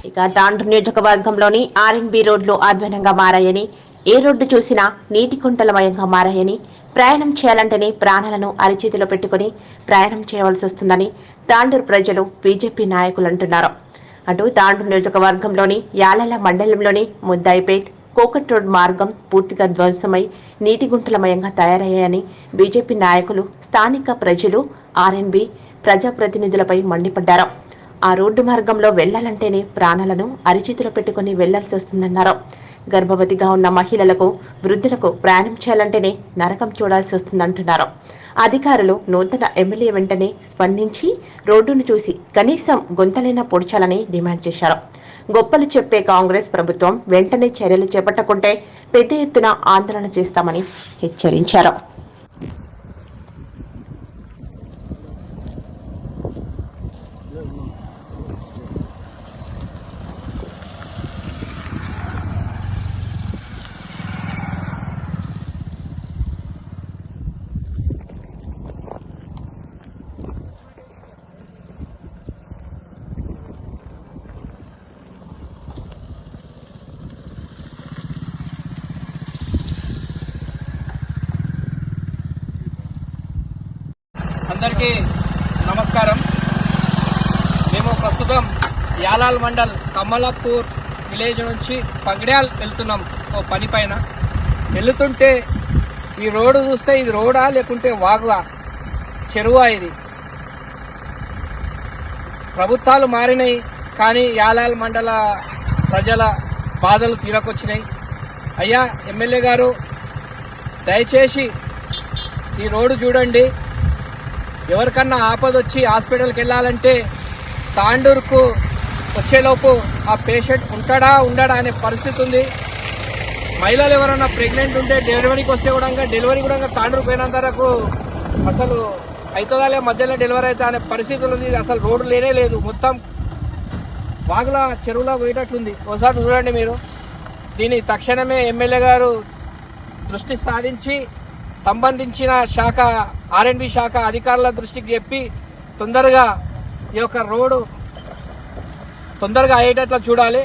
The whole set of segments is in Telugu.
ఇక తాండ్రు నియోజకవర్గంలోని ఆర్ఎన్బి రోడ్లు అధ్వానంగా మారాయని, ఏ రోడ్డు చూసినా నీటి కుంటలమయంగా మారాయని, ప్రయాణం చేయాలంటేనే ప్రాణాలను అరిచేతిలో పెట్టుకుని ప్రయాణం చేయవలసి వస్తుందని తాండూరు ప్రజలు బీజేపీ నాయకులు అంటున్నారు. అటు తాండూరు నియోజకవర్గంలోని యాలల మండలంలోని ముద్దాయిపేట్ కోకట్ రోడ్ మార్గం పూర్తిగా ధ్వంసమై నీటి గుంటలమయంగా తయారయ్యాయని బీజేపీ నాయకులు, స్థానిక ప్రజలు, ఆర్ఎన్బి ప్రజాప్రతినిధులపై మండిపడ్డారు. ఆ రోడ్డు మార్గంలో వెళ్లాలంటేనే ప్రాణాలను అరిచేతిలో పెట్టుకుని వెళ్లాల్సి వస్తుందన్నారు. గర్భవతిగా ఉన్న మహిళలకు, వృద్ధులకు ప్రయాణం చేయాలంటేనే నరకం చూడాల్సి వస్తుందంటున్నారు. అధికారులు నూతన ఎమ్మెల్యే వెంటనే స్పందించి రోడ్డును చూసి కనీసం గొంతలైనా పొడిచాలని డిమాండ్ చేశారు. గొప్పలు చెప్పే కాంగ్రెస్ ప్రభుత్వం వెంటనే చర్యలు చేపట్టకుంటే పెద్ద ఎత్తున ఆందోళన చేస్తామని హెచ్చరించారు. అందరికీ నమస్కారం. మేము ప్రస్తుతం యాలాల్ మండల్ కమలాపూర్ విలేజ్ నుంచి పగడ్యాల్ వెళ్తున్నాం. ఓ పని పైన వెళ్తుంటే ఈ రోడ్డు చూస్తే ఇది రోడా లేకుంటే వాగుగా చెరువా? ఇది ప్రభుత్వాలు మారినాయి కానీ యాలాల్ మండల ప్రజల బాధలు తీరకొచ్చినాయి. అయ్యా ఎమ్మెల్యే గారు, దయచేసి ఈ రోడ్డు చూడండి. ఎవరికన్నా ఆపదొచ్చి హాస్పిటల్కి వెళ్ళాలంటే తాండూరుకు వచ్చేలోపు ఆ పేషెంట్ ఉంటాడా ఉండడా అనే పరిస్థితి ఉంది. మహిళలు ఎవరైనా ప్రెగ్నెంట్ ఉంటే డెలివరీకి వస్తే కూడా డెలివరీ కూడా తాండూరు పోయినంత వరకు అసలు అవుతుందా మధ్యలో డెలివరీ అవుతా అనే పరిస్థితులు ఉంది. అసలు రోడ్డు లేనే లేదు, మొత్తం వాగుల చెరువులా పోయేటట్లుంది. ఒకసారి చూడండి మీరు. దీని తక్షణమే ఎమ్మెల్యే గారు దృష్టి సాధించి సంబంధించిన శాఖ ఆర్ఎన్బి శాఖ అధికారుల దృష్టికి చెప్పి తొందరగా ఈ యొక్క రోడ్డు తొందరగా అయ్యేటట్లు చూడాలి.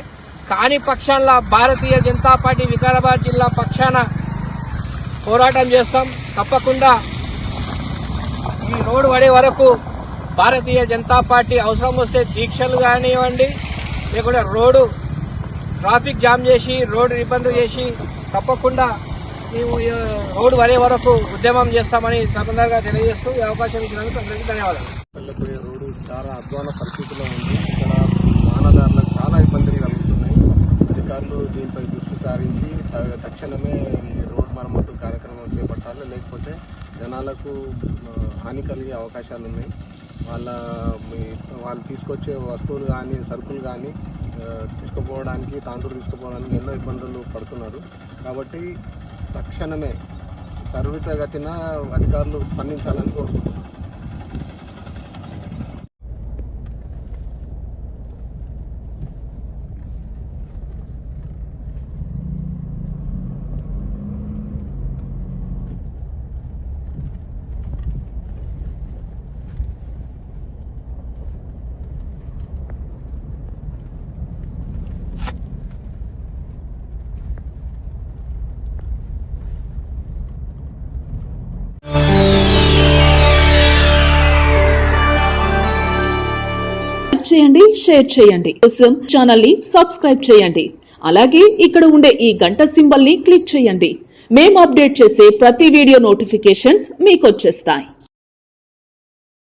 కాని పక్షాన భారతీయ జనతా పార్టీ వికారాబాద్ జిల్లా పక్షాన పోరాటం చేస్తాం. తప్పకుండా ఈ రోడ్డు పడే వరకు భారతీయ జనతా పార్టీ అవసరం వస్తే దీక్షలు కానివ్వండి, లేకుంటే రోడ్డు ట్రాఫిక్ జామ్ చేసి రోడ్డు ఇబ్బంది చేసి తప్పకుండా మేము రోడ్డు వరే వరకు ఉద్యమం చేస్తామని సందర్భంగా తెలియజేస్తూ ఈ అవకాశం ఇచ్చినందుకు అందరికీ ధన్యవాదాలు. రోడ్డు చాలా అధ్వాన పరిస్థితిలో ఉంది. ఇక్కడ వాహనదారులకు చాలా ఇబ్బందులు కలుగుతున్నాయి. అధికారులు దీనిపై దృష్టి సారించి తక్షణమే ఈ రోడ్డు మరమ్మతు కార్యక్రమం చేపట్టాలి, లేకపోతే జనాలకు హాని కలిగే అవకాశాలు ఉన్నాయి. వాళ్ళు తీసుకొచ్చే వస్తువులు కానీ సరుకులు కానీ తీసుకుపోవడానికి తాండూరు తీసుకుపోవడానికి ఎన్నో ఇబ్బందులు పడుతున్నారు. కాబట్టి తక్షణమే త్వరితగతిన అధికారులు స్పందించాలని కోరుకుంటున్నారు. చేయండి, షేర్ చేయండి. కోసం ఛానల్ ని సబ్స్క్రైబ్ చేయండి. అలాగే ఇక్కడ ఉండే ఈ గంట సింబల్ ని క్లిక్ చేయండి. మేము అప్డేట్ చేసే ప్రతి వీడియో నోటిఫికేషన్స్ మీకు వచ్చేస్తాయి.